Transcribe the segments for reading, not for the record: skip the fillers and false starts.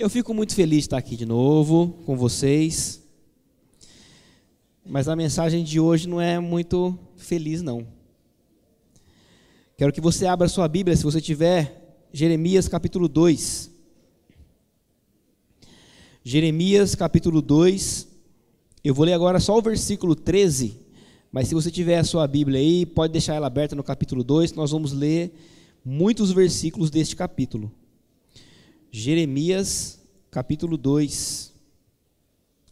Eu fico muito feliz de estar aqui de novo com vocês, mas a mensagem de hoje não é muito feliz, não. Quero que você abra sua Bíblia, se você tiver, Jeremias capítulo 2. Jeremias capítulo 2, eu vou ler agora só o versículo 13, mas se você tiver a sua Bíblia aí, pode deixar ela aberta no capítulo 2, nós vamos ler muitos versículos deste capítulo. Jeremias, capítulo 2,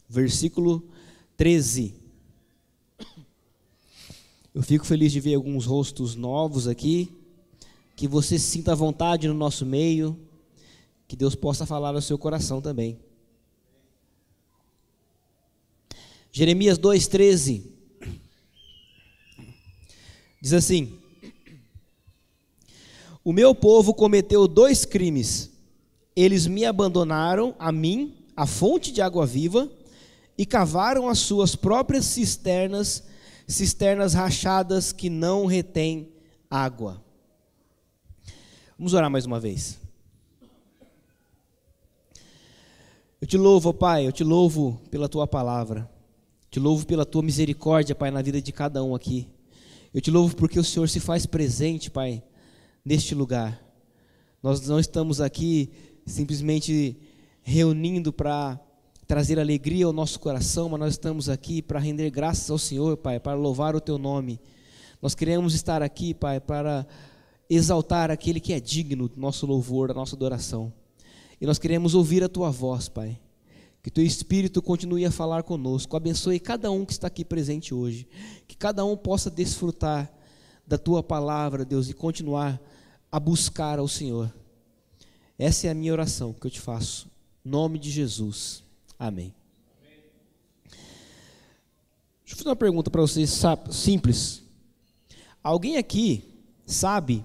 versículo 13. Eu fico feliz de ver alguns rostos novos aqui, que você se sinta à vontade no nosso meio, que Deus possa falar ao seu coração também. Jeremias 2,13, diz assim: O meu povo cometeu 2 crimes. Eles me abandonaram, a mim, a fonte de água viva, e cavaram as suas próprias cisternas, cisternas rachadas que não retêm água. Vamos orar mais uma vez. Eu te louvo, ó Pai, eu te louvo pela Tua palavra, te louvo pela Tua misericórdia, Pai, na vida de cada um aqui. Eu te louvo porque o Senhor se faz presente, Pai, neste lugar. Nós não estamos aqui simplesmente reunindo para trazer alegria ao nosso coração, mas nós estamos aqui para render graças ao Senhor, Pai, para louvar o Teu nome. Nós queremos estar aqui, Pai, para exaltar aquele que é digno do nosso louvor, da nossa adoração. E nós queremos ouvir a Tua voz, Pai. Que Teu Espírito continue a falar conosco. Abençoe cada um que está aqui presente hoje. Que cada um possa desfrutar da Tua palavra, Deus, e continuar a buscar ao Senhor. Essa é a minha oração que eu te faço. Em nome de Jesus. Amém. Deixa eu fazer uma pergunta para vocês, simples. Alguém aqui sabe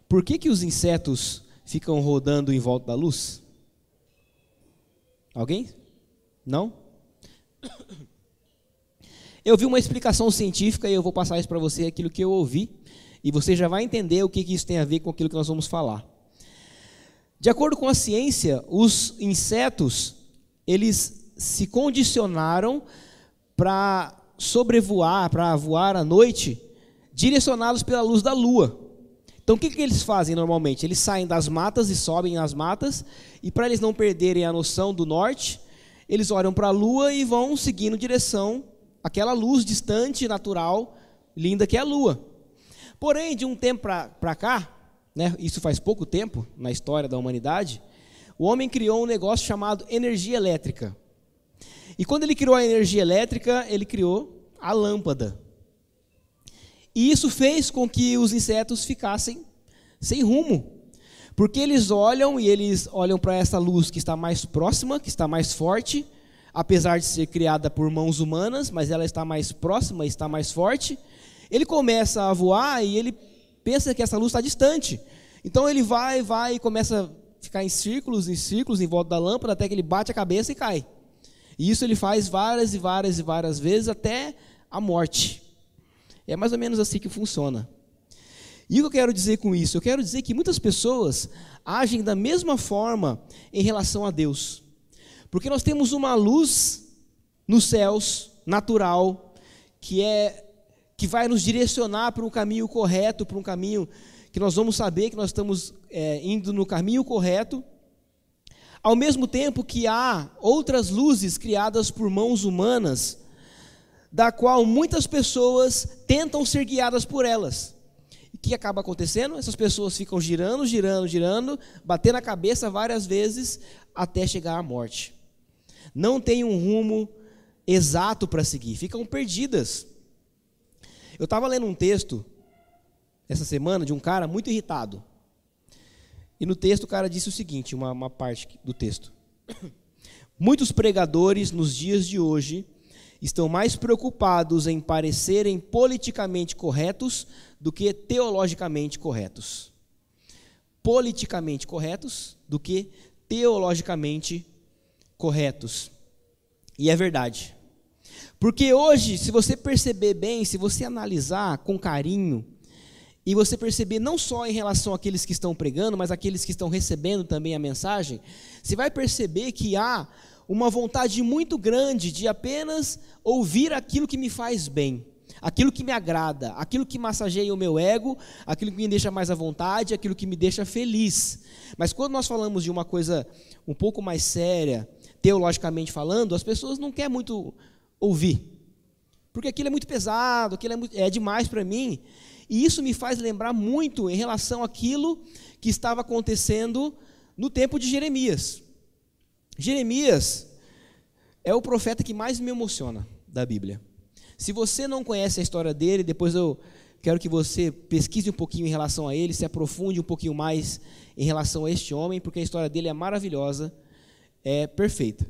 por que os insetos ficam rodando em volta da luz? Alguém? Não? Eu vi uma explicação científica e eu vou passar isso para você, aquilo que eu ouvi, e você já vai entender o que isso tem a ver com aquilo que nós vamos falar. De acordo com a ciência, os insetos, eles se condicionaram para sobrevoar, para voar à noite, direcionados pela luz da lua. Então o que eles fazem normalmente? Eles saem das matas e sobem as matas, e para eles não perderem a noção do norte, eles olham para a lua e vão seguindo direção àquela luz distante, natural, linda que é a lua. Porém, de um tempo para cá, né, isso faz pouco tempo na história da humanidade, o homem criou um negócio chamado energia elétrica. E quando ele criou a energia elétrica, ele criou a lâmpada. E isso fez com que os insetos ficassem sem rumo, porque eles olham para essa luz que está mais próxima, que está mais forte, apesar de ser criada por mãos humanas, mas ela está mais próxima, está mais forte. Ele começa a voar e ele pensa que essa luz está distante. Então ele vai e começa a ficar em círculos em volta da lâmpada, até que ele bate a cabeça e cai. E isso ele faz várias e várias vezes até a morte. É mais ou menos assim que funciona. E o que eu quero dizer com isso? Eu quero dizer que muitas pessoas agem da mesma forma em relação a Deus. Porque nós temos uma luz nos céus, natural, que vai nos direcionar para um caminho correto, para um caminho que nós vamos saber que nós estamos indo no caminho correto, ao mesmo tempo que há outras luzes criadas por mãos humanas, da qual muitas pessoas tentam ser guiadas por elas. E o que acaba acontecendo? Essas pessoas ficam girando, batendo a cabeça várias vezes, até chegar à morte. Não tem um rumo exato para seguir, ficam perdidas. Eu estava lendo um texto essa semana de um cara muito irritado. E no texto o cara disse o seguinte, uma parte do texto. Muitos pregadores nos dias de hoje estão mais preocupados em parecerem politicamente corretos do que teologicamente corretos. Politicamente corretos do que teologicamente corretos. E é verdade. Porque hoje, se você perceber bem, se você analisar com carinho, e você perceber não só em relação àqueles que estão pregando, mas àqueles que estão recebendo também a mensagem, você vai perceber que há uma vontade muito grande de apenas ouvir aquilo que me faz bem, aquilo que me agrada, aquilo que massageia o meu ego, aquilo que me deixa mais à vontade, aquilo que me deixa feliz. Mas quando nós falamos de uma coisa um pouco mais séria, teologicamente falando, as pessoas não querem muito ouvir, porque aquilo é muito pesado, aquilo é demais para mim, e isso me faz lembrar muito em relação àquilo que estava acontecendo no tempo de Jeremias. Jeremias é o profeta que mais me emociona da Bíblia. Se você não conhece a história dele, depois eu quero que você pesquise um pouquinho em relação a ele, se aprofunde um pouquinho mais em relação a este homem, porque a história dele é maravilhosa, é perfeita.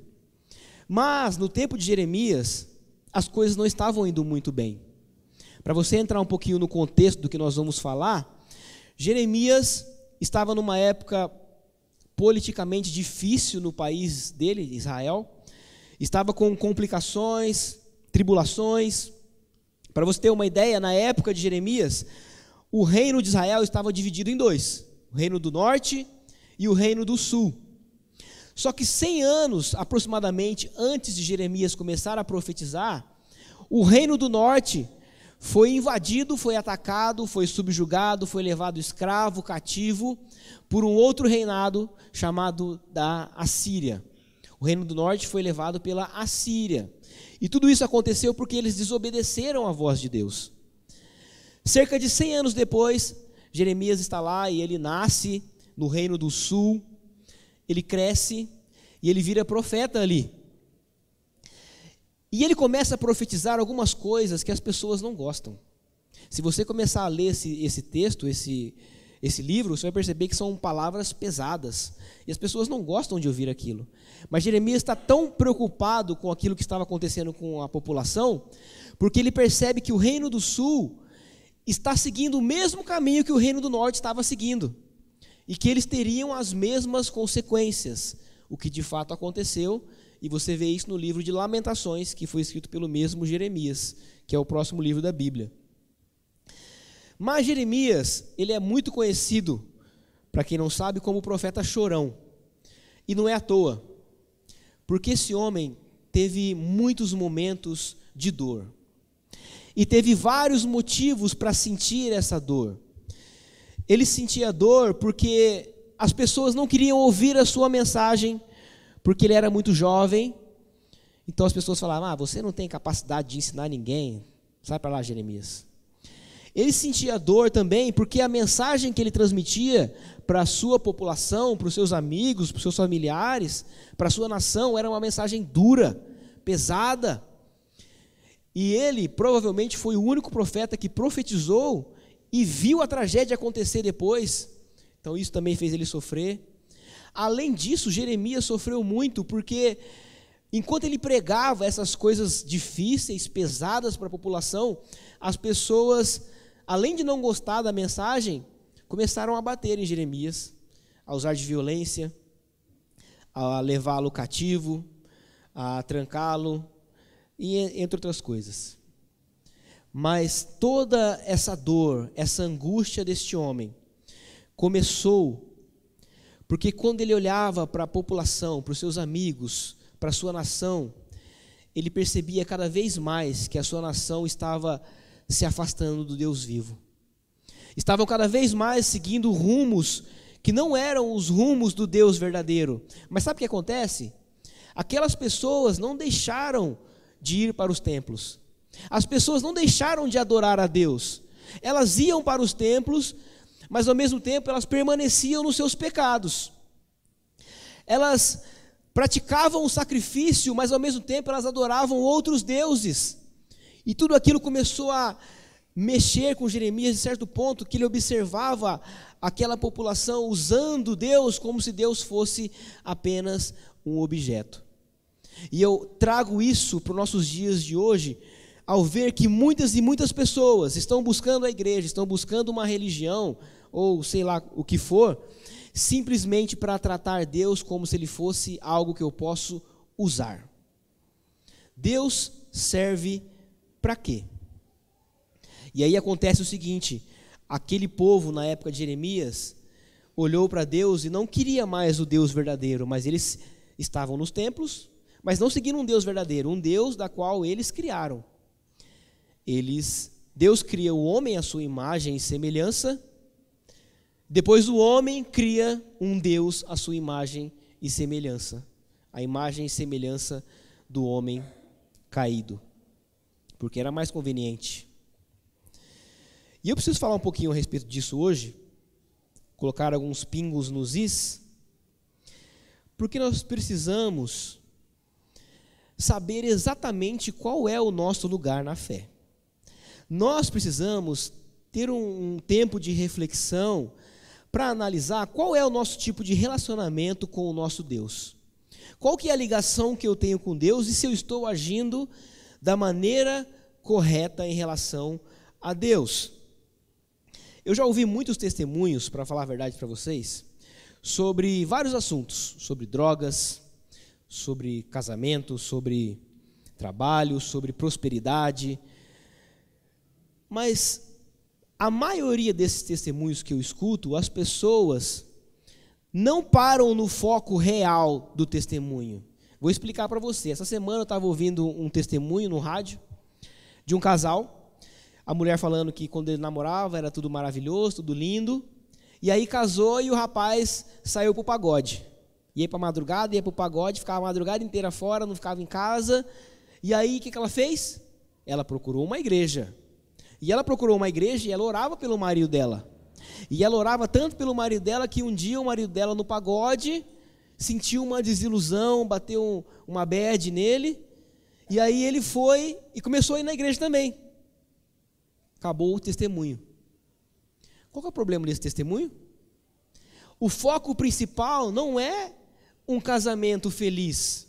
Mas no tempo de Jeremias, as coisas não estavam indo muito bem. Para você entrar um pouquinho no contexto do que nós vamos falar, Jeremias estava numa época politicamente difícil no país dele, Israel, estava com complicações, tribulações. Para você ter uma ideia, na época de Jeremias, o reino de Israel estava dividido em dois, o reino do norte e o reino do sul. Só que 100 anos, aproximadamente, antes de Jeremias começar a profetizar, o reino do norte foi invadido, foi atacado, foi subjugado, foi levado escravo, cativo, por um outro reinado chamado da Assíria. O reino do norte foi levado pela Assíria. E tudo isso aconteceu porque eles desobedeceram à voz de Deus. Cerca de 100 anos depois, Jeremias está lá e ele nasce no reino do sul, ele cresce e ele vira profeta ali. E ele começa a profetizar algumas coisas que as pessoas não gostam. Se você começar a ler esse texto, esse livro, você vai perceber que são palavras pesadas. E as pessoas não gostam de ouvir aquilo. Mas Jeremias está tão preocupado com aquilo que estava acontecendo com a população, porque ele percebe que o reino do sul está seguindo o mesmo caminho que o reino do norte estava seguindo. E que eles teriam as mesmas consequências. O que de fato aconteceu. E você vê isso no livro de Lamentações, que foi escrito pelo mesmo Jeremias, que é o próximo livro da Bíblia. Mas Jeremias, ele é muito conhecido, para quem não sabe, como o profeta chorão. E não é à toa, porque esse homem teve muitos momentos de dor. E teve vários motivos para sentir essa dor. Ele sentia dor porque as pessoas não queriam ouvir a sua mensagem, porque ele era muito jovem. Então as pessoas falavam, você não tem capacidade de ensinar ninguém, sai para lá, Jeremias. Ele sentia dor também porque a mensagem que ele transmitia para a sua população, para os seus amigos, para os seus familiares, para a sua nação, era uma mensagem dura, pesada. E ele provavelmente foi o único profeta que profetizou e viu a tragédia acontecer depois. Então isso também fez ele sofrer. Além disso, Jeremias sofreu muito, porque enquanto ele pregava essas coisas difíceis, pesadas para a população, as pessoas, além de não gostar da mensagem, começaram a bater em Jeremias, a usar de violência, a levá-lo cativo, a trancá-lo, e entre outras coisas. Mas toda essa dor, essa angústia deste homem, começou porque quando ele olhava para a população, para os seus amigos, para a sua nação, ele percebia cada vez mais que a sua nação estava se afastando do Deus vivo. Estavam cada vez mais seguindo rumos que não eram os rumos do Deus verdadeiro. Mas sabe o que acontece? Aquelas pessoas não deixaram de ir para os templos. As pessoas não deixaram de adorar a Deus. Elas iam para os templos, mas ao mesmo tempo elas permaneciam nos seus pecados. Elas praticavam o sacrifício, mas ao mesmo tempo elas adoravam outros deuses. E tudo aquilo começou a mexer com Jeremias de certo ponto, que ele observava aquela população usando Deus como se Deus fosse apenas um objeto. E eu trago isso para os nossos dias de hoje, ao ver que muitas e muitas pessoas estão buscando a igreja, estão buscando uma religião, ou sei lá o que for, simplesmente para tratar Deus como se ele fosse algo que eu posso usar. Deus serve para quê? E aí acontece o seguinte, aquele povo na época de Jeremias olhou para Deus e não queria mais o Deus verdadeiro, mas eles estavam nos templos, mas não seguindo um Deus verdadeiro, um Deus da qual eles criaram. Deus cria o homem à sua imagem e semelhança, depois o homem cria um Deus à sua imagem e semelhança, a imagem e semelhança do homem caído, porque era mais conveniente. E eu preciso falar um pouquinho a respeito disso hoje, colocar alguns pingos nos is, porque nós precisamos saber exatamente qual é o nosso lugar na fé. Nós precisamos ter um tempo de reflexão para analisar qual é o nosso tipo de relacionamento com o nosso Deus. Qual que é a ligação que eu tenho com Deus e se eu estou agindo da maneira correta em relação a Deus. Eu já ouvi muitos testemunhos, para falar a verdade para vocês, sobre vários assuntos, sobre drogas, sobre casamento, sobre trabalho, sobre prosperidade. Mas a maioria desses testemunhos que eu escuto, as pessoas não param no foco real do testemunho. Vou explicar para você. Essa semana eu estava ouvindo um testemunho no rádio de um casal, a mulher falando que quando ele namorava era tudo maravilhoso, tudo lindo, e aí casou e o rapaz saiu para o pagode. Ia para a madrugada, ia para o pagode, ficava a madrugada inteira fora, não ficava em casa. E aí o que ela fez? Ela procurou uma igreja. E ela procurou uma igreja e ela orava pelo marido dela. E ela orava tanto pelo marido dela que um dia o marido dela no pagode sentiu uma desilusão, bateu uma bad nele. E aí ele foi e começou a ir na igreja também. Acabou o testemunho. Qual que é o problema desse testemunho? O foco principal não é um casamento feliz.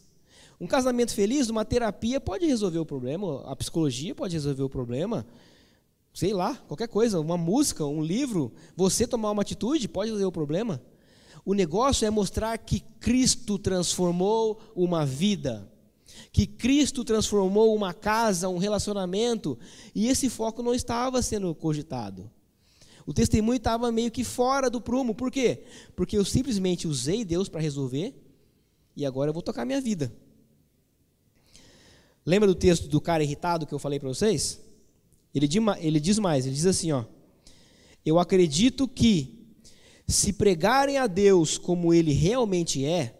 Um casamento feliz, uma terapia pode resolver o problema, a psicologia pode resolver o problema. Sei lá, qualquer coisa, uma música, um livro, você tomar uma atitude pode resolver o problema. O negócio é mostrar que Cristo transformou uma vida, que Cristo transformou uma casa, um relacionamento, e esse foco não estava sendo cogitado. O testemunho estava meio que fora do prumo. Por quê? Porque eu simplesmente usei Deus para resolver, e agora eu vou tocar minha vida. Lembra do texto do cara irritado que eu falei para vocês? Ele diz mais, ele diz assim, ó: eu acredito que, se pregarem a Deus como Ele realmente é,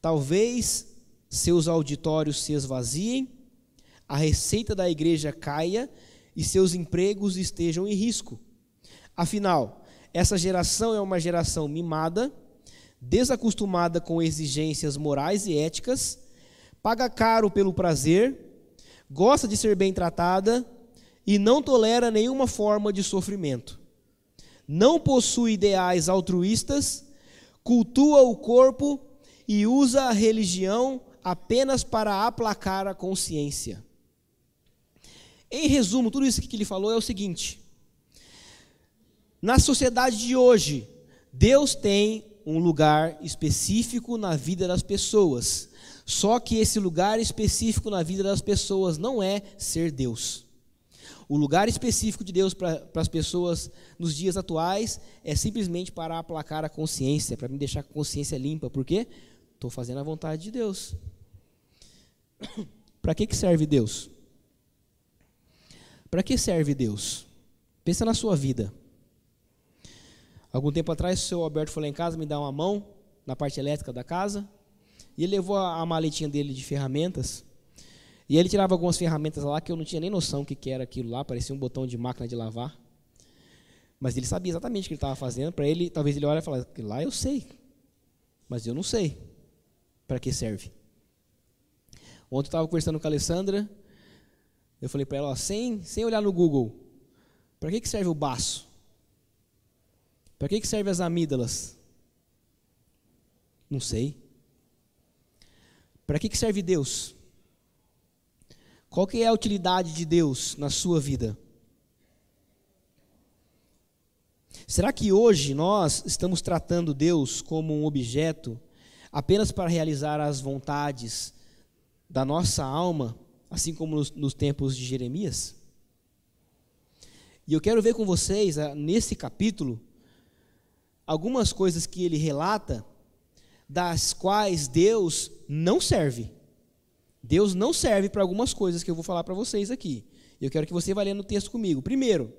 talvez seus auditórios se esvaziem, a receita da igreja caia e seus empregos estejam em risco. Afinal, essa geração é uma geração mimada, desacostumada com exigências morais e éticas, paga caro pelo prazer, gosta de ser bem tratada e não tolera nenhuma forma de sofrimento. Não possui ideais altruístas, cultua o corpo e usa a religião apenas para aplacar a consciência. Em resumo, tudo isso que ele falou é o seguinte: na sociedade de hoje, Deus tem um lugar específico na vida das pessoas, só que esse lugar específico na vida das pessoas não é ser Deus. O lugar específico de Deus para as pessoas nos dias atuais é simplesmente para aplacar a consciência, para me deixar com a consciência limpa. Por quê? Estou fazendo a vontade de Deus. Para que serve Deus? Para que serve Deus? Pensa na sua vida. Algum tempo atrás, o seu Alberto foi lá em casa me dar uma mão na parte elétrica da casa, e ele levou a maletinha dele de ferramentas, e ele tirava algumas ferramentas lá que eu não tinha nem noção o que era aquilo lá, parecia um botão de máquina de lavar. Mas ele sabia exatamente o que ele estava fazendo. Para ele, talvez ele olhe e fale, lá eu sei, mas eu não sei para que serve. Ontem eu estava conversando com a Alessandra, eu falei para ela, ó, sem olhar no Google, para que serve o baço? Para que serve as amígdalas? Não sei. Para que serve Deus? Qual que é a utilidade de Deus na sua vida? Será que hoje nós estamos tratando Deus como um objeto apenas para realizar as vontades da nossa alma, assim como nos tempos de Jeremias? E eu quero ver com vocês, nesse capítulo, algumas coisas que ele relata, das quais Deus não serve. Deus não serve para algumas coisas que eu vou falar para vocês aqui. Eu quero que você vá lendo o texto comigo. Primeiro,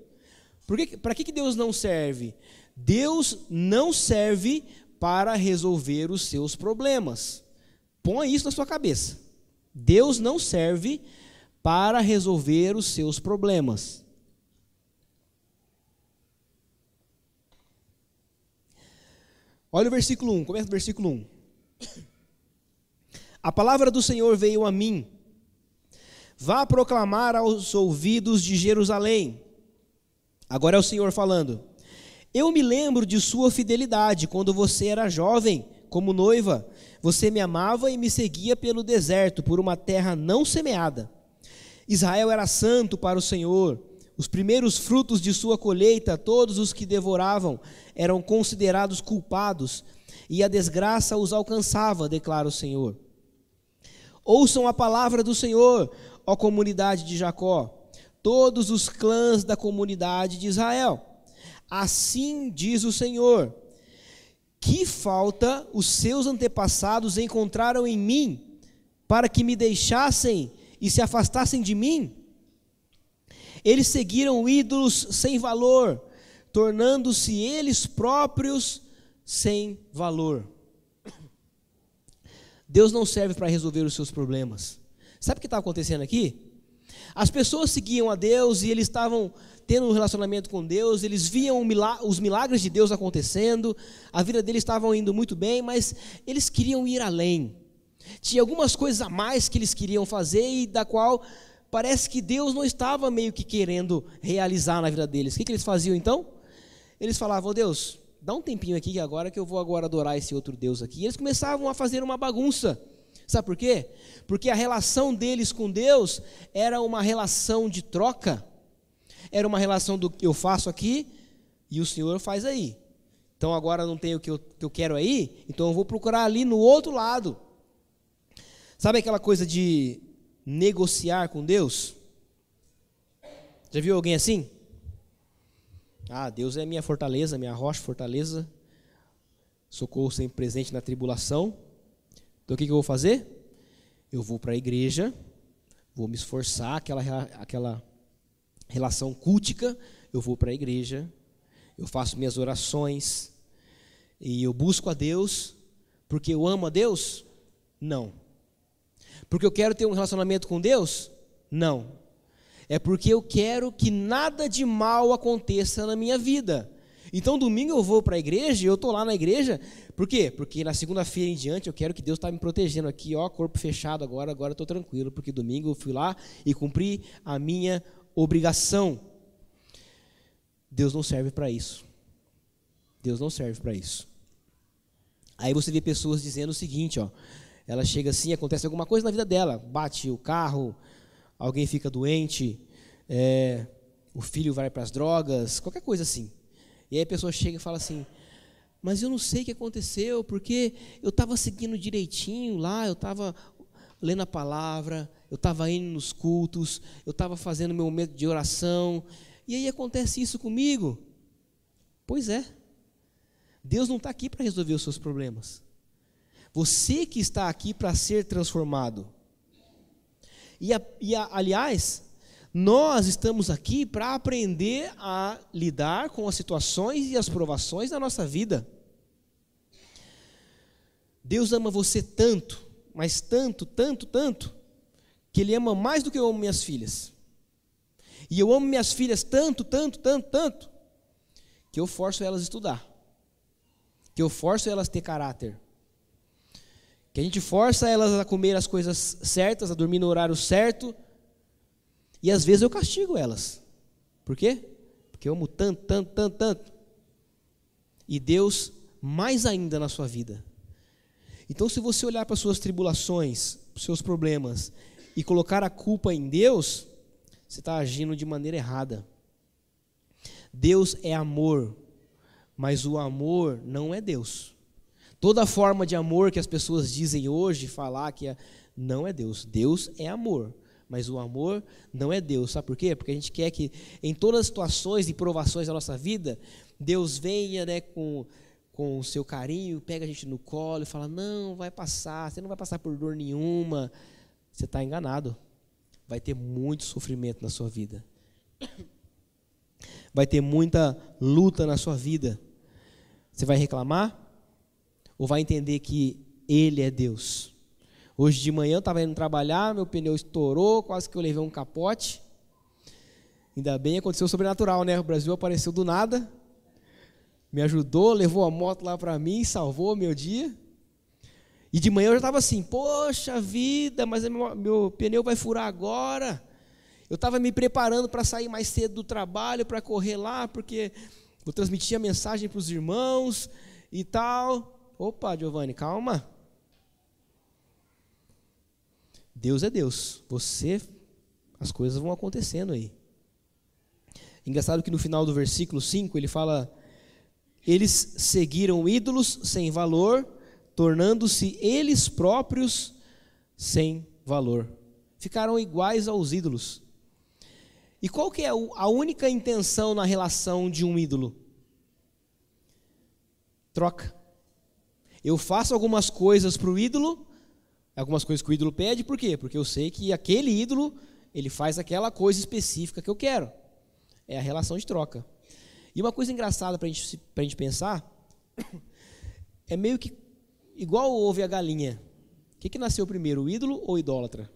para que Deus não serve? Deus não serve para resolver os seus problemas. Põe isso na sua cabeça. Deus não serve para resolver os seus problemas. Olha o versículo 1, começa o versículo 1. A palavra do Senhor veio a mim. Vá proclamar aos ouvidos de Jerusalém. Agora é o Senhor falando. Eu me lembro de sua fidelidade, quando você era jovem, como noiva. Você me amava e me seguia pelo deserto, por uma terra não semeada. Israel era santo para o Senhor. Os primeiros frutos de sua colheita, todos os que devoravam, eram considerados culpados, e a desgraça os alcançava, declara o Senhor. Ouçam a palavra do Senhor, ó comunidade de Jacó, todos os clãs da comunidade de Israel. Assim diz o Senhor: que falta os seus antepassados encontraram em mim, para que me deixassem e se afastassem de mim? Eles seguiram ídolos sem valor, tornando-se eles próprios sem valor. Deus não serve para resolver os seus problemas. Sabe o que está acontecendo aqui? As pessoas seguiam a Deus e eles estavam tendo um relacionamento com Deus, eles viam os milagres de Deus acontecendo, a vida deles estava indo muito bem, mas eles queriam ir além. Tinha algumas coisas a mais que eles queriam fazer e da qual parece que Deus não estava meio que querendo realizar na vida deles. O que eles faziam então? Eles falavam: Deus, dá um tempinho aqui agora que eu vou agora adorar esse outro Deus aqui. E eles começavam a fazer uma bagunça. Sabe por quê? Porque a relação deles com Deus era uma relação de troca. Era uma relação do que eu faço aqui e o Senhor faz aí. Então agora não tem o que eu quero aí, então eu vou procurar ali no outro lado. Sabe aquela coisa de negociar com Deus? Já viu alguém assim? Ah, Deus é minha fortaleza, minha rocha, fortaleza, socorro sempre presente na tribulação. Então o que eu vou fazer? Eu vou para a igreja, vou me esforçar, aquela relação cultica, eu vou para a igreja, eu faço minhas orações, e eu busco a Deus, porque eu amo a Deus? Não. Porque eu quero ter um relacionamento com Deus? Não. É porque eu quero que nada de mal aconteça na minha vida. Então domingo eu vou para a igreja, e eu estou lá na igreja, por quê? Porque na segunda-feira em diante eu quero que Deus está me protegendo aqui, ó, corpo fechado agora eu estou tranquilo, porque domingo eu fui lá e cumpri a minha obrigação. Deus não serve para isso. Deus não serve para isso. Aí você vê pessoas dizendo o seguinte, ó, ela chega assim, acontece alguma coisa na vida dela, bate o carro, alguém fica doente, o filho vai para as drogas, qualquer coisa assim. E aí a pessoa chega e fala assim: mas eu não sei o que aconteceu, porque eu estava seguindo direitinho lá, eu estava lendo a palavra, eu estava indo nos cultos, eu estava fazendo meu momento de oração, e aí acontece isso comigo. Pois é, Deus não está aqui para resolver os seus problemas. Você que está aqui para ser transformado. Aliás, nós estamos aqui para aprender a lidar com as situações e as provações da nossa vida. Deus ama você tanto, mas tanto, tanto, tanto, que Ele ama mais do que eu amo minhas filhas. E eu amo minhas filhas tanto, tanto, tanto, tanto, que eu forço elas a estudar, que eu forço elas a ter caráter, que a gente força elas a comer as coisas certas, a dormir no horário certo, e às vezes eu castigo elas. Por quê? Porque eu amo tanto, tanto, tanto, tanto. E Deus mais ainda na sua vida. Então, se você olhar para as suas tribulações, para os seus problemas, e colocar a culpa em Deus, você está agindo de maneira errada. Deus é amor, mas o amor não é Deus. Toda forma de amor que as pessoas dizem hoje, falar que não é Deus. Deus é amor, Mas o amor não é Deus. Sabe por quê? Porque a gente quer que em todas as situações e provações da nossa vida, Deus venha, né, com o seu carinho, pega a gente no colo e fala, não, vai passar, você não vai passar por dor nenhuma. Você está enganado. Vai ter muito sofrimento na sua vida. Vai ter muita luta na sua vida. Você vai reclamar? Ou vai entender que Ele é Deus? Hoje de manhã eu estava indo trabalhar, meu pneu estourou, quase que eu levei um capote. Ainda bem, aconteceu sobrenatural, né? O Brasil apareceu do nada, me ajudou, levou a moto lá para mim, salvou meu dia. E de manhã eu já estava assim, poxa vida, mas meu pneu vai furar agora. Eu estava me preparando para sair mais cedo do trabalho, para correr lá, porque vou transmitir a mensagem para os irmãos e tal. Opa, Giovanni, calma. Deus é Deus. As coisas vão acontecendo aí. Engraçado que no final do versículo 5 ele fala, eles seguiram ídolos sem valor, tornando-se eles próprios sem valor. Ficaram iguais aos ídolos. E qual que é a única intenção na relação de um ídolo? Troca. Eu faço algumas coisas para o ídolo, algumas coisas que o ídolo pede, por quê? Porque eu sei que aquele ídolo, ele faz aquela coisa específica que eu quero. É a relação de troca. E uma coisa engraçada para a gente pensar, é meio que igual o ovo e a galinha. O que nasceu primeiro, o ídolo ou o idólatra?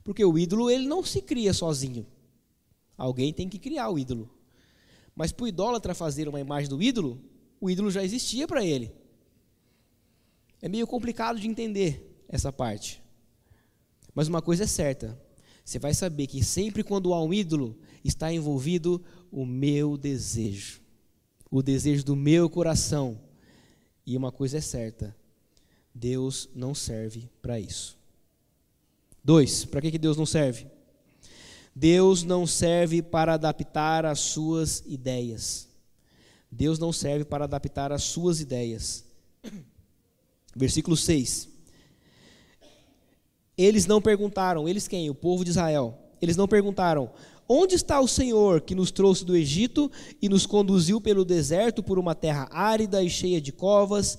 Porque o ídolo, ele não se cria sozinho. Alguém tem que criar o ídolo. Mas para o idólatra fazer uma imagem do ídolo, o ídolo já existia para ele. É meio complicado de entender essa parte. Mas uma coisa é certa, você vai saber que sempre quando há um ídolo, está envolvido o meu desejo. O desejo do meu coração. E uma coisa é certa, Deus não serve para isso. 2, para que Deus não serve? Deus não serve para adaptar as suas ideias. Deus não serve para adaptar as suas ideias. Versículo 6. Eles não perguntaram, eles quem? O povo de Israel. Eles não perguntaram, onde está o Senhor que nos trouxe do Egito e nos conduziu pelo deserto por uma terra árida e cheia de covas,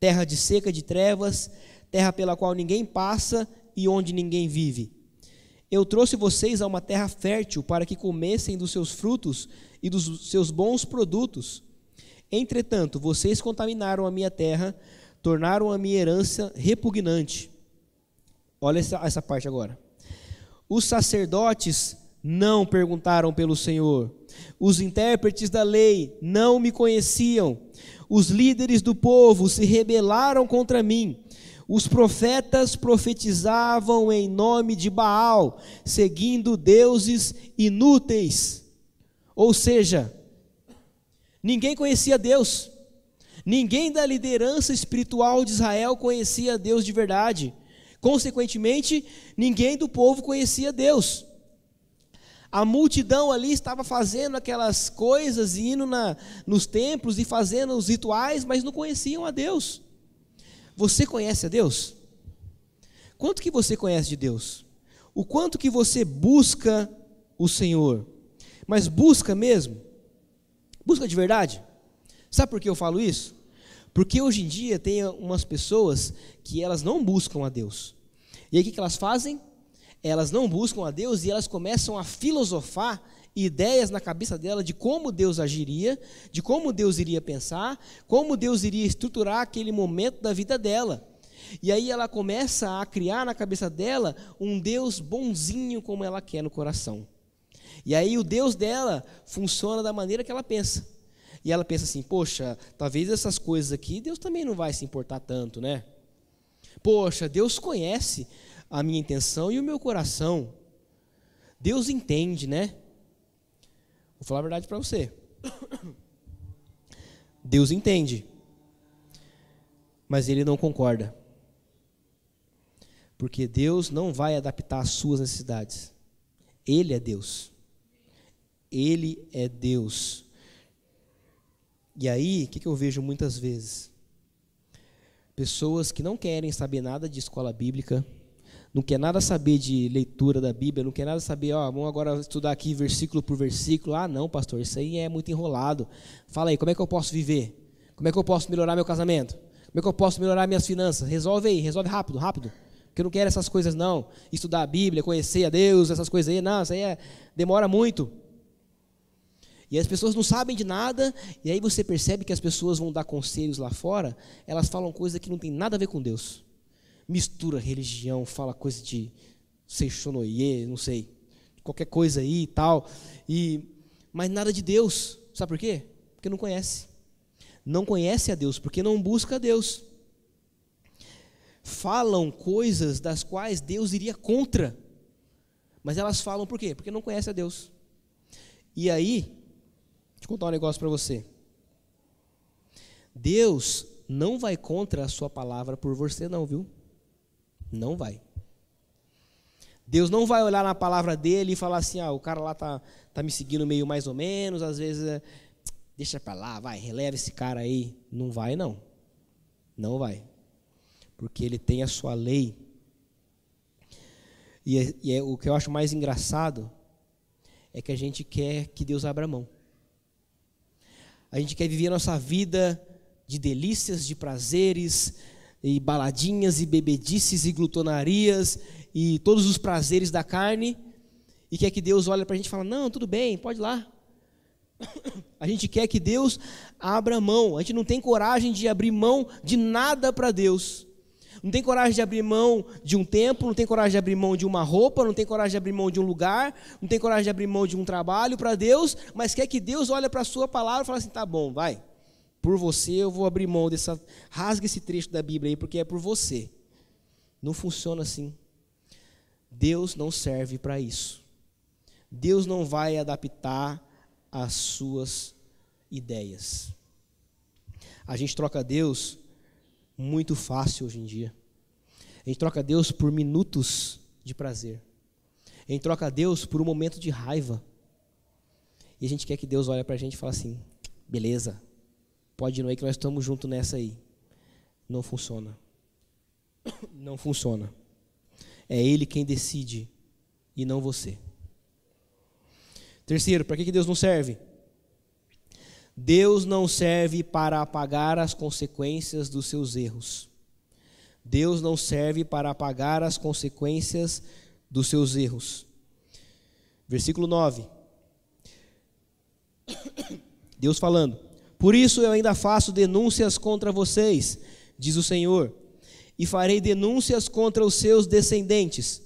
terra de seca de trevas, terra pela qual ninguém passa e onde ninguém vive. Eu trouxe vocês a uma terra fértil para que comessem dos seus frutos e dos seus bons produtos. Entretanto, vocês contaminaram a minha terra, tornaram a minha herança repugnante. Olha essa parte agora. Os sacerdotes não perguntaram pelo Senhor. Os intérpretes da lei não me conheciam. Os líderes do povo se rebelaram contra mim. Os profetas profetizavam em nome de Baal, seguindo deuses inúteis. Ou seja, ninguém conhecia Deus. Ninguém da liderança espiritual de Israel conhecia Deus de verdade. Consequentemente, ninguém do povo conhecia Deus. A multidão ali estava fazendo aquelas coisas, indo nos templos e fazendo os rituais, mas não conheciam a Deus. Você conhece a Deus? Quanto que você conhece de Deus? O quanto que você busca o Senhor? Mas busca mesmo? Busca de verdade? Sabe por que eu falo isso? Porque hoje em dia tem umas pessoas que elas não buscam a Deus. E aí o que elas fazem? Elas não buscam a Deus e elas começam a filosofar ideias na cabeça dela de como Deus agiria, de como Deus iria pensar, como Deus iria estruturar aquele momento da vida dela. E aí ela começa a criar na cabeça dela um Deus bonzinho como ela quer no coração. E aí o Deus dela funciona da maneira que ela pensa. E ela pensa assim, poxa, talvez essas coisas aqui, Deus também não vai se importar tanto, né? Poxa, Deus conhece a minha intenção e o meu coração. Deus entende, né? Vou falar a verdade para você. Deus entende. Mas Ele não concorda. Porque Deus não vai adaptar as suas necessidades. Ele é Deus. Ele é Deus. E aí, o que eu vejo muitas vezes? Pessoas que não querem saber nada de escola bíblica, não quer nada saber de leitura da Bíblia, não quer nada saber, vamos agora estudar aqui versículo por versículo. Ah, não, pastor, isso aí é muito enrolado. Fala aí, como é que eu posso viver? Como é que eu posso melhorar meu casamento? Como é que eu posso melhorar minhas finanças? Resolve aí, resolve rápido, rápido. Porque eu não quero essas coisas não. Estudar a Bíblia, conhecer a Deus, essas coisas aí, não, isso aí demora muito. E as pessoas não sabem de nada, e aí você percebe que as pessoas vão dar conselhos lá fora, elas falam coisas que não tem nada a ver com Deus. Mistura religião, fala coisa de seixonoye, não sei, qualquer coisa aí e tal, mas nada de Deus. Sabe por quê? Porque não conhece. Não conhece a Deus, porque não busca a Deus. Falam coisas das quais Deus iria contra, mas elas falam por quê? Porque não conhece a Deus. E aí, deixa eu contar um negócio para você. Deus não vai contra a sua palavra por você não, viu? Não vai. Deus não vai olhar na palavra dele e falar assim, o cara lá tá me seguindo meio mais ou menos, às vezes, deixa para lá, vai, releva esse cara aí. Não vai não. Não vai. Porque ele tem a sua lei. E o que eu acho mais engraçado é que a gente quer que Deus abra mão. A gente quer viver a nossa vida de delícias, de prazeres, e baladinhas, e bebedices, e glutonarias, e todos os prazeres da carne, e quer que Deus olhe para a gente e fala, não, tudo bem, pode ir lá. A gente quer que Deus abra mão. A gente não tem coragem de abrir mão de nada para Deus. Não tem coragem de abrir mão de um tempo, não tem coragem de abrir mão de uma roupa, não tem coragem de abrir mão de um lugar, não tem coragem de abrir mão de um trabalho para Deus, mas quer que Deus olhe para a sua palavra e fale assim, tá bom, vai, por você eu vou abrir mão rasga esse trecho da Bíblia aí, porque é por você. Não funciona assim. Deus não serve para isso. Deus não vai adaptar as suas ideias. A gente troca Deus muito fácil hoje em dia. A gente troca Deus por minutos de prazer. A gente troca Deus por um momento de raiva. E a gente quer que Deus olhe para a gente e fale assim, beleza, pode ir aí que nós estamos juntos nessa aí. Não funciona. Não funciona. É Ele quem decide e não você. Terceiro, para que Deus não serve? Deus não serve para apagar as consequências dos seus erros. Deus não serve para apagar as consequências dos seus erros. Versículo 9. Deus falando, por isso eu ainda faço denúncias contra vocês, diz o Senhor, e farei denúncias contra os seus descendentes.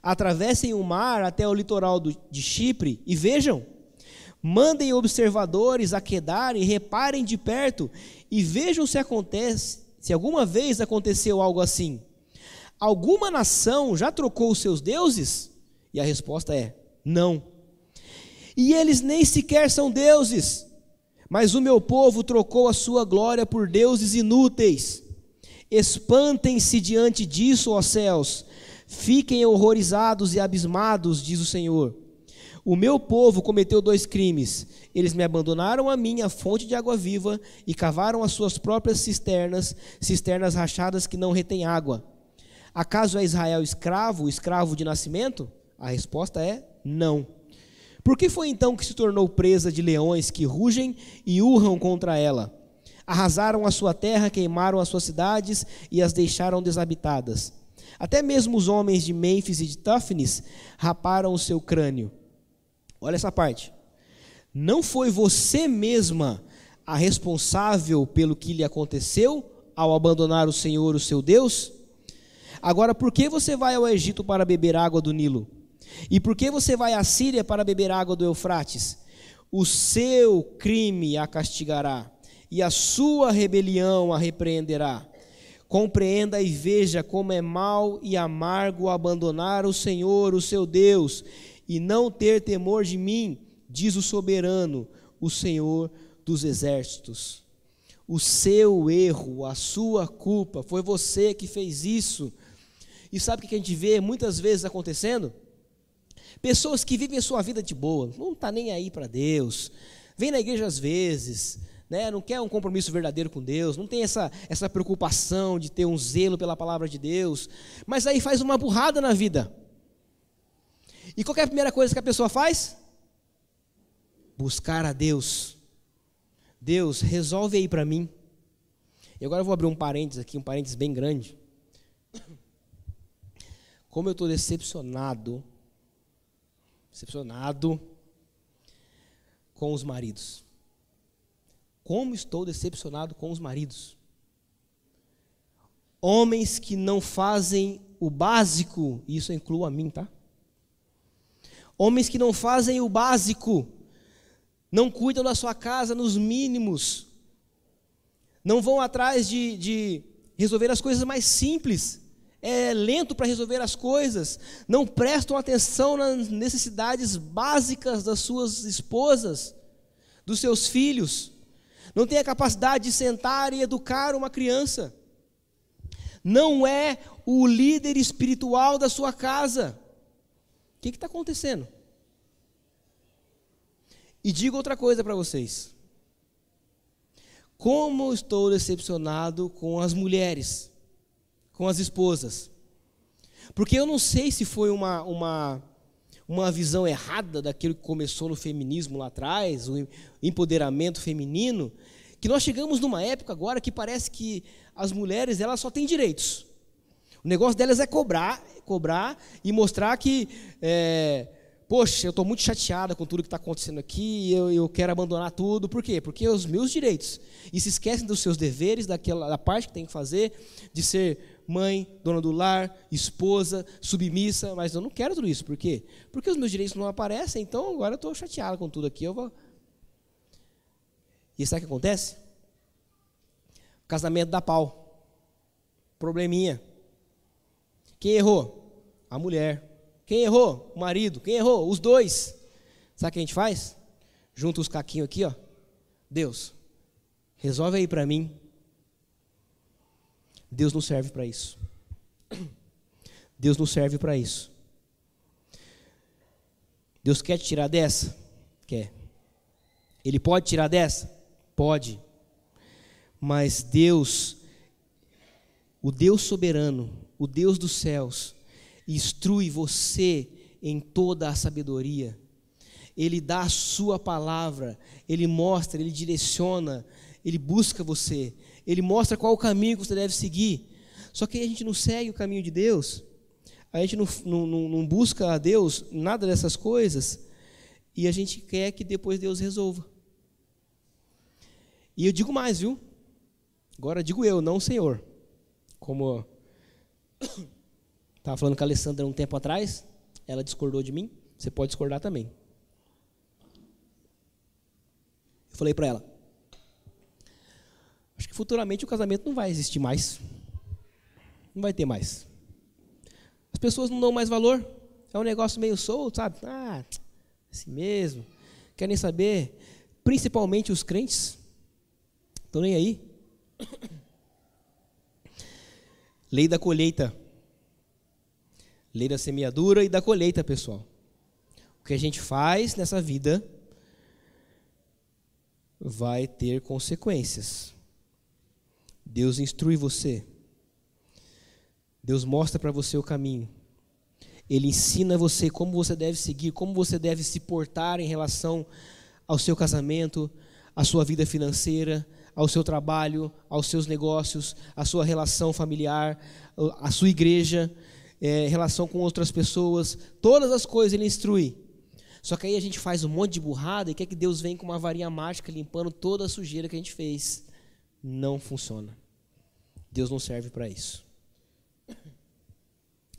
Atravessem o mar até o litoral de Chipre e vejam. Mandem observadores a Quedar e reparem de perto e vejam se alguma vez aconteceu algo assim. Alguma nação já trocou os seus deuses? E a resposta é, não. E eles nem sequer são deuses, mas o meu povo trocou a sua glória por deuses inúteis. Espantem-se diante disso, ó céus, fiquem horrorizados e abismados, diz o Senhor. O meu povo cometeu 2 crimes. Eles me abandonaram a mim, a fonte de água viva, e cavaram as suas próprias cisternas rachadas que não retêm água. Acaso é Israel escravo de nascimento? A resposta é não. Por que foi então que se tornou presa de leões que rugem e urram contra ela? Arrasaram a sua terra, queimaram as suas cidades e as deixaram desabitadas. Até mesmo os homens de Mênfis e de Táfnis raparam o seu crânio. Olha essa parte. Não foi você mesma a responsável pelo que lhe aconteceu ao abandonar o Senhor, o seu Deus? Agora, por que você vai ao Egito para beber água do Nilo? E por que você vai à Síria para beber água do Eufrates? O seu crime a castigará, e a sua rebelião a repreenderá. Compreenda e veja como é mau e amargo abandonar o Senhor, o seu Deus, e não ter temor de mim, diz o soberano, o Senhor dos exércitos. O seu erro, a sua culpa, foi você que fez isso. E sabe o que a gente vê muitas vezes acontecendo? Pessoas que vivem a sua vida de boa, não está nem aí para Deus, vem na igreja às vezes, né? Não quer um compromisso verdadeiro com Deus, não tem essa preocupação de ter um zelo pela palavra de Deus, mas aí faz uma burrada na vida. E qual que é a primeira coisa que a pessoa faz? Buscar a Deus. Deus, resolve aí para mim. E agora eu vou abrir um parênteses aqui, um parênteses bem grande. Como eu estou decepcionado com os maridos. Como estou decepcionado com os maridos. Homens que não fazem o básico, e isso inclui a mim, tá? Homens que não fazem o básico, não cuidam da sua casa nos mínimos, não vão atrás de resolver as coisas mais simples, é lento para resolver as coisas, não prestam atenção nas necessidades básicas das suas esposas, dos seus filhos, não tem a capacidade de sentar e educar uma criança, não é o líder espiritual da sua casa. O que está acontecendo? E digo outra coisa para vocês. Como estou decepcionado com as mulheres, com as esposas. Porque eu não sei se foi uma visão errada daquilo que começou no feminismo lá atrás, o empoderamento feminino, que nós chegamos numa época agora que parece que as mulheres elas só têm direitos. O negócio delas é cobrar e mostrar que, poxa, eu estou muito chateada com tudo que está acontecendo aqui, eu quero abandonar tudo. Por quê? Porque os meus direitos. E se esquecem dos seus deveres, da parte que tem que fazer, de ser mãe, dona do lar, esposa, submissa, mas eu não quero tudo isso. Por quê? Porque os meus direitos não aparecem, então agora eu estou chateada com tudo aqui. E sabe o que acontece? O casamento dá pau. Probleminha. Quem errou? A mulher. Quem errou? O marido. Quem errou? Os dois. Sabe o que a gente faz? Junta os caquinhos aqui, ó. Deus, resolve aí para mim. Deus não serve para isso. Deus não serve para isso. Deus quer te tirar dessa? Quer. Ele pode tirar dessa? Pode. Mas Deus, o Deus soberano, o Deus dos céus, instrui você em toda a sabedoria. Ele dá a sua palavra, Ele mostra, Ele direciona, Ele busca você, Ele mostra qual o caminho que você deve seguir. Só que a gente não segue o caminho de Deus, a gente não busca a Deus, nada dessas coisas, e a gente quer que depois Deus resolva. E eu digo mais, viu? Agora digo eu, não o Senhor. Como estava falando com a Alessandra um tempo atrás, ela discordou de mim, você pode discordar também. Eu falei para ela, acho que futuramente o casamento não vai existir mais, não vai ter mais. As pessoas não dão mais valor, é um negócio meio solto, sabe? Assim mesmo, quer nem saber, principalmente os crentes, estão nem aí. Lei da colheita. Lei da semeadura e da colheita, pessoal. O que a gente faz nessa vida vai ter consequências. Deus instrui você. Deus mostra para você o caminho. Ele ensina você como você deve seguir, como você deve se portar em relação ao seu casamento, à sua vida financeira, ao seu trabalho, aos seus negócios, à sua relação familiar, à sua igreja, relação com outras pessoas, todas as coisas Ele instrui. Só que aí a gente faz um monte de burrada e quer que Deus venha com uma varinha mágica limpando toda a sujeira que a gente fez. Não funciona. Deus não serve para isso.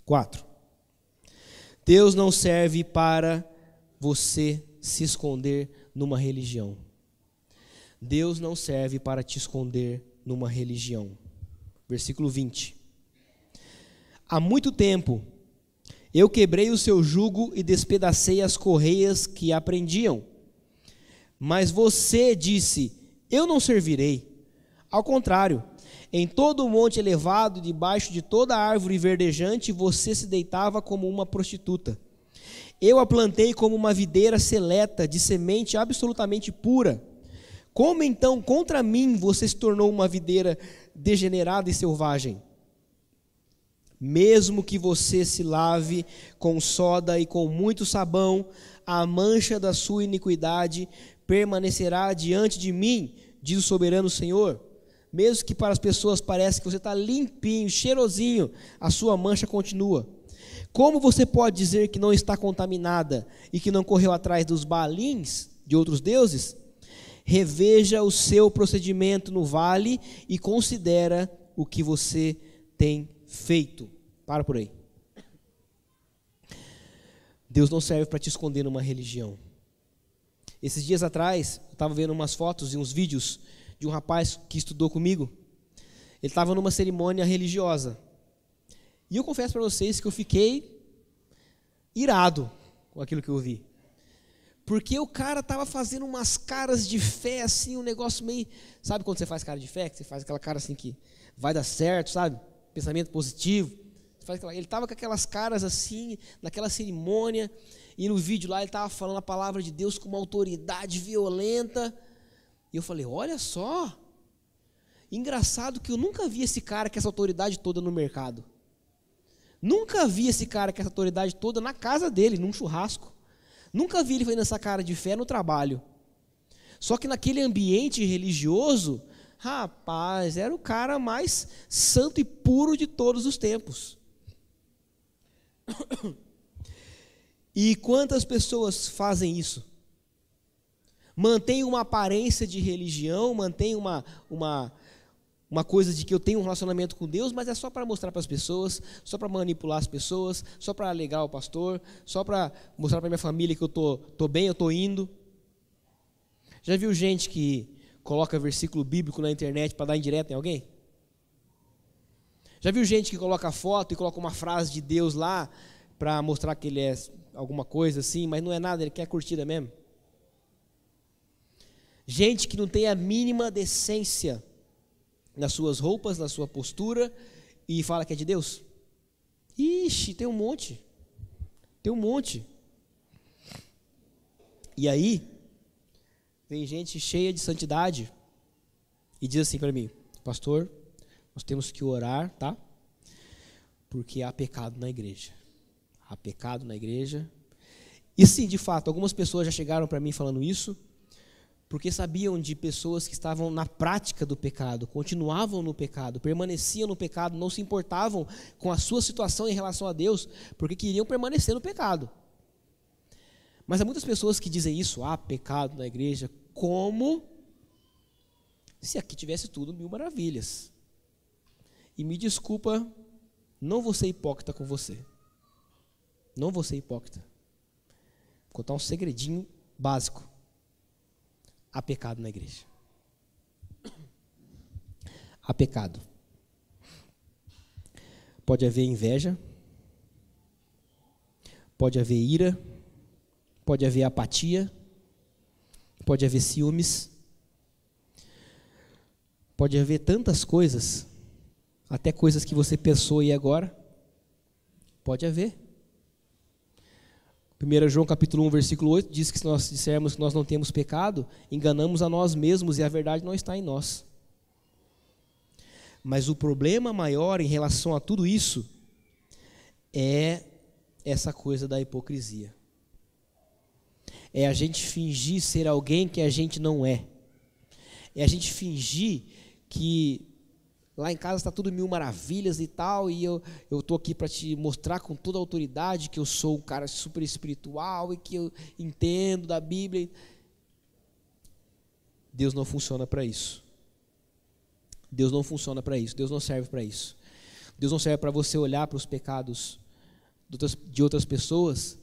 4. Deus não serve para você se esconder numa religião. Deus não serve para te esconder numa religião. Versículo 20. Há muito tempo eu quebrei o seu jugo e despedacei as correias que aprendiam. Mas você disse, eu não servirei. Ao contrário, em todo o monte elevado, debaixo de toda árvore verdejante, você se deitava como uma prostituta. Eu a plantei como uma videira seleta, de semente absolutamente pura. Como então contra mim você se tornou uma videira degenerada e selvagem? Mesmo que você se lave com soda e com muito sabão, a mancha da sua iniquidade permanecerá diante de mim, diz o soberano Senhor. Mesmo que para as pessoas pareça que você está limpinho, cheirosinho, a sua mancha continua. Como você pode dizer que não está contaminada e que não correu atrás dos baalins, de outros deuses? Reveja o seu procedimento no vale e considera o que você tem feito. Para por aí. Deus não serve para te esconder numa religião. Esses dias atrás, eu estava vendo umas fotos e uns vídeos de um rapaz que estudou comigo. Ele estava numa cerimônia religiosa. E eu confesso para vocês que eu fiquei irado com aquilo que eu vi. Porque o cara estava fazendo umas caras de fé, assim, um negócio meio... Sabe quando você faz cara de fé? Que você faz aquela cara assim que vai dar certo, sabe? Pensamento positivo. Ele estava com aquelas caras assim, naquela cerimônia, e no vídeo lá ele estava falando a palavra de Deus com uma autoridade violenta. E eu falei, olha só, engraçado que eu nunca vi esse cara com essa autoridade toda no mercado. Nunca vi esse cara com essa autoridade toda na casa dele, num churrasco. Nunca vi ele fazendo essa cara de fé no trabalho. Só que naquele ambiente religioso, rapaz, era o cara mais santo e puro de todos os tempos. E quantas pessoas fazem isso? Mantém uma aparência de religião, mantém uma coisa de que eu tenho um relacionamento com Deus, mas é só para mostrar para as pessoas, só para manipular as pessoas, só para alegrar o pastor, só para mostrar para minha família que eu tô bem, eu estou indo. Já viu gente que coloca versículo bíblico na internet para dar indireta em alguém? Já viu gente que coloca foto e coloca uma frase de Deus lá para mostrar que ele é alguma coisa assim, mas não é nada, ele quer curtida mesmo? Gente que não tem a mínima decência nas suas roupas, na sua postura, e fala que é de Deus? Ixi, tem um monte. Tem um monte. E aí, vem gente cheia de santidade e diz assim para mim, pastor, nós temos que orar, tá? Porque há pecado na igreja. Há pecado na igreja. E sim, de fato, algumas pessoas já chegaram para mim falando isso, porque sabiam de pessoas que estavam na prática do pecado, continuavam no pecado, permaneciam no pecado, não se importavam com a sua situação em relação a Deus, porque queriam permanecer no pecado. Mas há muitas pessoas que dizem isso, há pecado na igreja, como se aqui tivesse tudo mil maravilhas. E me desculpa, não vou ser hipócrita com você. Não vou ser hipócrita. Vou contar um segredinho básico. Há pecado na igreja. Há pecado. Pode haver inveja, pode haver ira, pode haver apatia, pode haver ciúmes, pode haver tantas coisas, até coisas que você pensou e agora, pode haver. 1 João capítulo 1, versículo 8, diz que se nós dissermos que nós não temos pecado, enganamos a nós mesmos e a verdade não está em nós. Mas o problema maior em relação a tudo isso é essa coisa da hipocrisia. É a gente fingir ser alguém que a gente não é. É a gente fingir que lá em casa está tudo mil maravilhas e tal, e eu estou aqui para te mostrar com toda a autoridade que eu sou um cara super espiritual e que eu entendo da Bíblia. Deus não funciona para isso. Deus não funciona para isso. Deus não serve para isso. Deus não serve para você olhar para os pecados de outras pessoas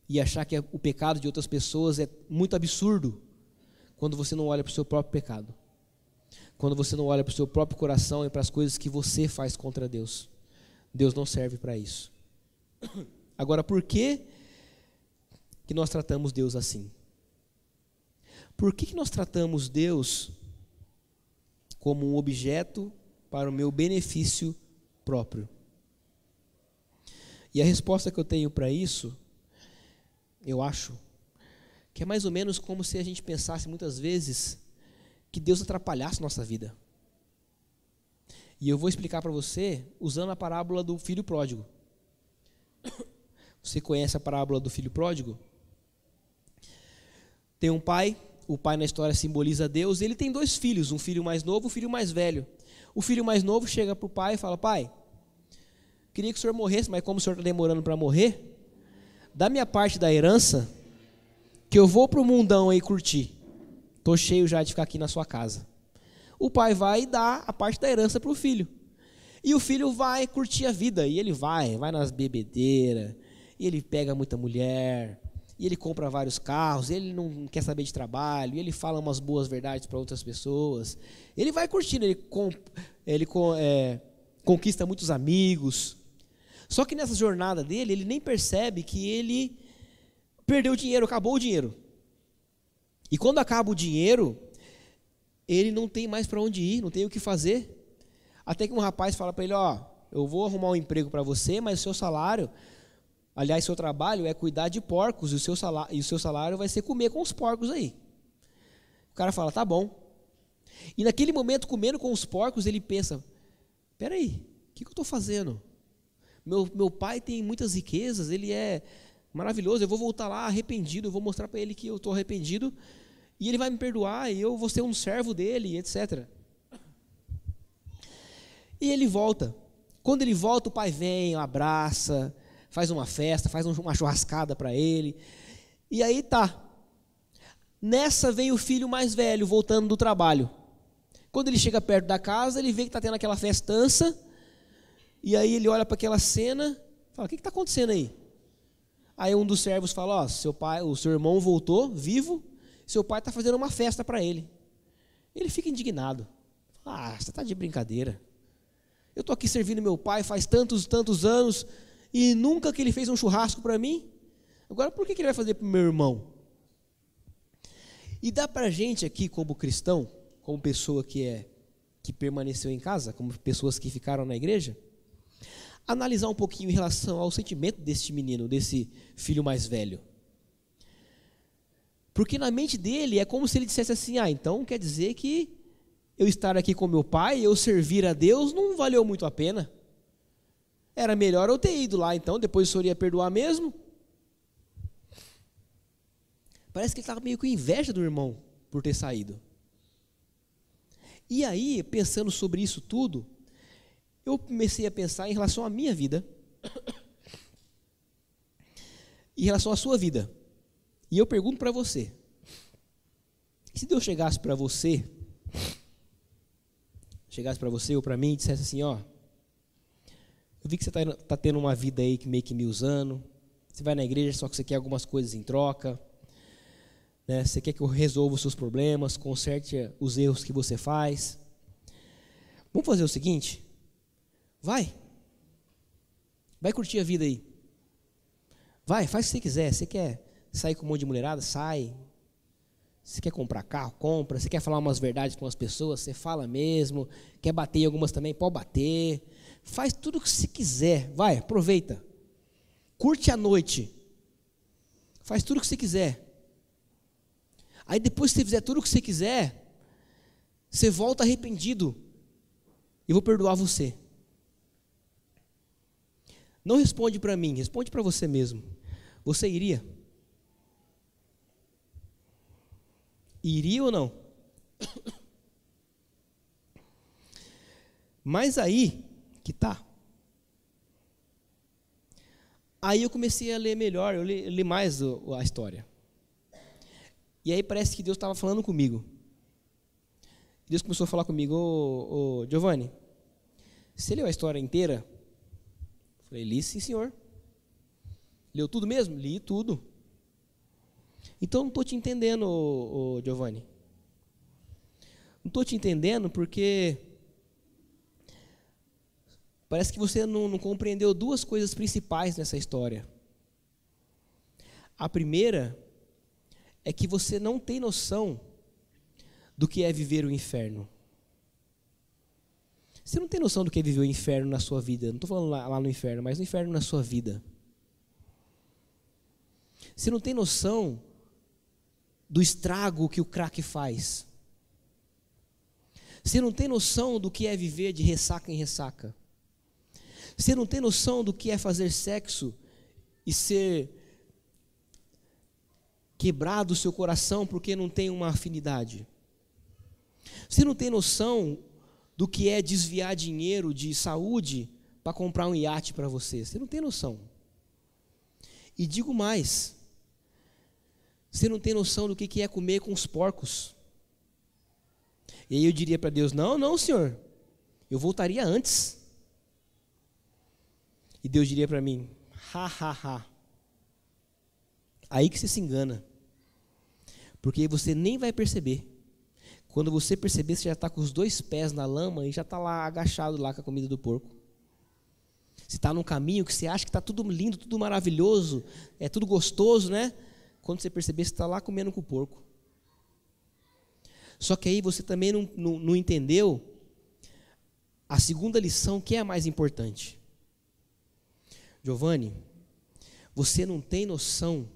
e achar que o pecado de outras pessoas é muito absurdo quando você não olha para o seu próprio pecado. Quando você não olha para o seu próprio coração e para as coisas que você faz contra Deus. Deus não serve para isso. Agora, por que nós tratamos Deus assim? Por que nós tratamos Deus como um objeto para o meu benefício próprio? E a resposta que eu tenho para isso, eu acho, que é mais ou menos como se a gente pensasse muitas vezes que Deus atrapalhasse a nossa vida. E eu vou explicar para você usando a parábola do filho pródigo. Você conhece a parábola do filho pródigo? Tem um pai, o pai na história simboliza Deus, e ele tem 2 filhos, um filho mais novo e um filho mais velho. O filho mais novo chega para o pai e fala: pai, queria que o senhor morresse, mas como o senhor está demorando para morrer, dá minha parte da herança, que eu vou para o mundão aí curtir. Estou cheio já de ficar aqui na sua casa. O pai vai e dá a parte da herança para o filho. E o filho vai curtir a vida, e ele vai nas bebedeiras, e ele pega muita mulher, e ele compra vários carros, ele não quer saber de trabalho, e ele fala umas boas verdades para outras pessoas. Ele vai curtindo, ele conquista muitos amigos. Só que nessa jornada dele, ele nem percebe que ele perdeu o dinheiro, acabou o dinheiro. E quando acaba o dinheiro, ele não tem mais para onde ir, não tem o que fazer. Até que um rapaz fala para ele: eu vou arrumar um emprego para você, mas o seu salário, aliás, seu trabalho é cuidar de porcos, e o seu salário vai ser comer com os porcos aí. O cara fala: tá bom. E naquele momento, comendo com os porcos, ele pensa: peraí, o que eu estou fazendo? Meu pai tem muitas riquezas, ele é maravilhoso, eu vou voltar lá arrependido, eu vou mostrar para ele que eu estou arrependido, e ele vai me perdoar, e eu vou ser um servo dele, etc. E ele volta. Quando ele volta, o pai vem, abraça, faz uma festa, faz uma churrascada para ele. E aí tá. Nessa vem o filho mais velho, voltando do trabalho. Quando ele chega perto da casa, ele vê que está tendo aquela festança, e aí ele olha para aquela cena, fala: o que está acontecendo aí? Aí um dos servos fala: o seu irmão voltou, vivo, seu pai está fazendo uma festa para ele. Ele fica indignado. Você está de brincadeira. Eu estou aqui servindo meu pai faz tantos anos, e nunca que ele fez um churrasco para mim. Agora por que ele vai fazer para o meu irmão? E dá para a gente aqui, como cristão, como pessoa que permaneceu em casa, como pessoas que ficaram na igreja, analisar um pouquinho em relação ao sentimento deste menino, desse filho mais velho. Porque na mente dele é como se ele dissesse assim: então quer dizer que eu estar aqui com meu pai, eu servir a Deus, não valeu muito a pena. Era melhor eu ter ido lá, então depois o senhor ia perdoar mesmo. Parece que ele estava meio com inveja do irmão por ter saído. E aí, pensando sobre isso tudo, eu comecei a pensar em relação à minha vida, em relação à sua vida. E eu pergunto para você: se Deus chegasse para você ou para mim e dissesse assim: eu vi que você está tendo uma vida aí que meio que me usando, você vai na igreja só que você quer algumas coisas em troca, né? Você quer que eu resolva os seus problemas, conserte os erros que você faz. Vamos fazer o seguinte: vai curtir a vida aí, faz o que você quiser. Você quer sair com um monte de mulherada? Sai. Você quer comprar carro? Compra. Você quer falar umas verdades com as pessoas? Você fala mesmo. Quer bater em algumas também? Pode bater. Faz tudo o que você quiser. Vai, aproveita. Curte a noite. Faz tudo o que você quiser. Aí depois que você fizer tudo o que você quiser, você volta arrependido. E vou perdoar você. Não responde para mim, responde para você mesmo. Você iria? Iria ou não? Mas aí que tá. Aí eu comecei a ler melhor, eu li mais a história. E aí parece que Deus estava falando comigo. Deus começou a falar comigo: ô Giovanni, você leu a história inteira? Eu falei: li sim, senhor. Leu tudo mesmo? Li tudo. Então não estou te entendendo, ô Giovanni. Não estou te entendendo porque parece que você não compreendeu 2 coisas principais nessa história. A primeira é que você não tem noção do que é viver o inferno. Você não tem noção do que é viver o inferno na sua vida. Não estou falando lá no inferno, mas no inferno na sua vida. Você não tem noção do estrago que o crack faz. Você não tem noção do que é viver de ressaca em ressaca. Você não tem noção do que é fazer sexo e ser quebrado o seu coração porque não tem uma afinidade. Você não tem noção do que é desviar dinheiro de saúde para comprar um iate para você. Você não tem noção. E digo mais, você não tem noção do que é comer com os porcos. E aí eu diria para Deus, não, Senhor, eu voltaria antes. E Deus diria para mim, ha. Aí que você se engana. Porque você nem vai perceber. Quando você perceber, você já está com os 2 pés na lama e já está lá agachado lá com a comida do porco. Você está num caminho que você acha que está tudo lindo, tudo maravilhoso, é tudo gostoso, né? Quando você perceber, você está lá comendo com o porco. Só que aí você também não entendeu a segunda lição, que é a mais importante. Giovanni, você não tem noção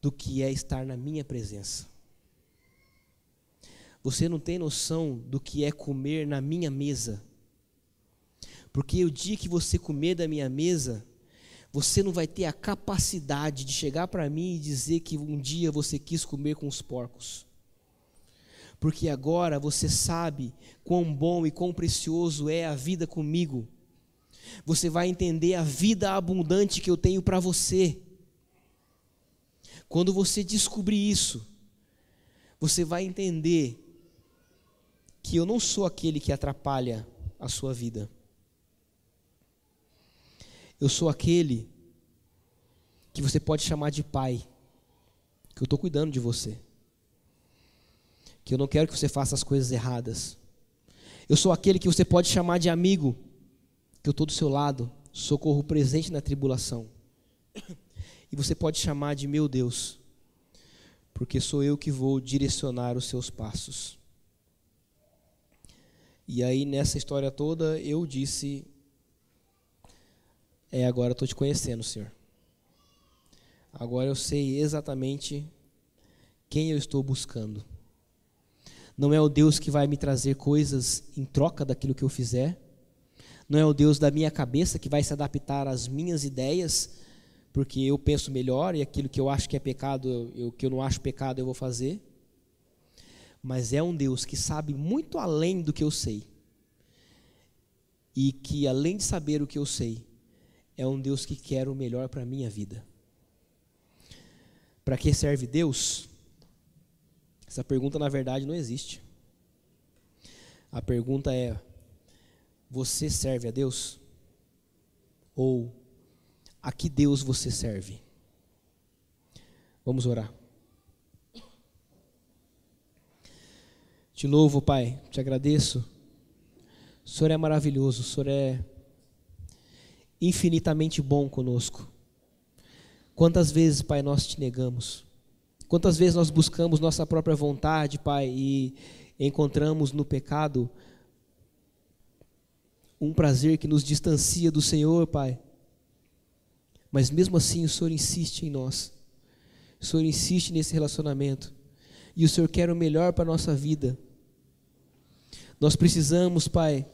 do que é estar na minha presença. Você não tem noção do que é comer na minha mesa. Porque o dia que você comer da minha mesa, você não vai ter a capacidade de chegar para mim e dizer que um dia você quis comer com os porcos. Porque agora você sabe quão bom e quão precioso é a vida comigo. Você vai entender a vida abundante que eu tenho para você. Quando você descobrir isso, você vai entender que eu não sou aquele que atrapalha a sua vida. Eu sou aquele que você pode chamar de pai, que eu estou cuidando de você, que eu não quero que você faça as coisas erradas. Eu sou aquele que você pode chamar de amigo, que eu estou do seu lado, socorro presente na tribulação. E você pode chamar de meu Deus, porque sou eu que vou direcionar os seus passos. E aí nessa história toda eu disse, agora eu estou te conhecendo, Senhor. Agora eu sei exatamente quem eu estou buscando. Não é o Deus que vai me trazer coisas em troca daquilo que eu fizer. Não é o Deus da minha cabeça que vai se adaptar às minhas ideias, porque eu penso melhor e aquilo que eu acho que é pecado, que eu não acho pecado, eu vou fazer. Mas é um Deus que sabe muito além do que eu sei. E que além de saber o que eu sei, é um Deus que quer o melhor para a minha vida. Para que serve Deus? Essa pergunta na verdade não existe. A pergunta é, você serve a Deus? Ou a que Deus você serve? Vamos orar. Te louvo, Pai, te agradeço. O Senhor é maravilhoso, o Senhor é infinitamente bom conosco. Quantas vezes, Pai, nós te negamos? Quantas vezes nós buscamos nossa própria vontade, Pai, e encontramos no pecado um prazer que nos distancia do Senhor, Pai. Mas mesmo assim o Senhor insiste em nós. O Senhor insiste nesse relacionamento. E o Senhor quer o melhor para a nossa vida. Nós precisamos, Pai,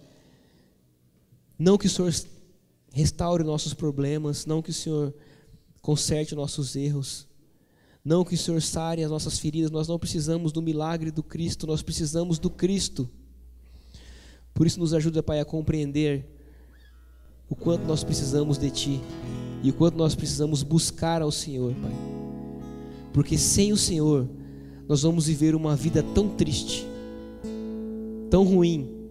não que o Senhor restaure nossos problemas, não que o Senhor conserte nossos erros, não que o Senhor sare as nossas feridas. Nós não precisamos do milagre do Cristo, nós precisamos do Cristo. Por isso nos ajuda, Pai, a compreender o quanto nós precisamos de Ti e o quanto nós precisamos buscar ao Senhor, Pai. Porque sem o Senhor nós vamos viver uma vida tão triste, tão ruim,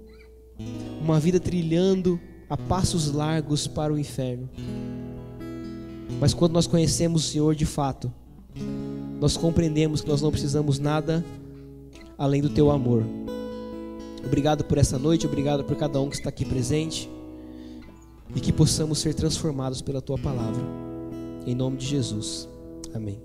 uma vida trilhando a passos largos para o inferno. Mas quando nós conhecemos o Senhor de fato, nós compreendemos que nós não precisamos nada além do Teu amor. Obrigado por essa noite, obrigado por cada um que está aqui presente e que possamos ser transformados pela Tua palavra. Em nome de Jesus. Amém.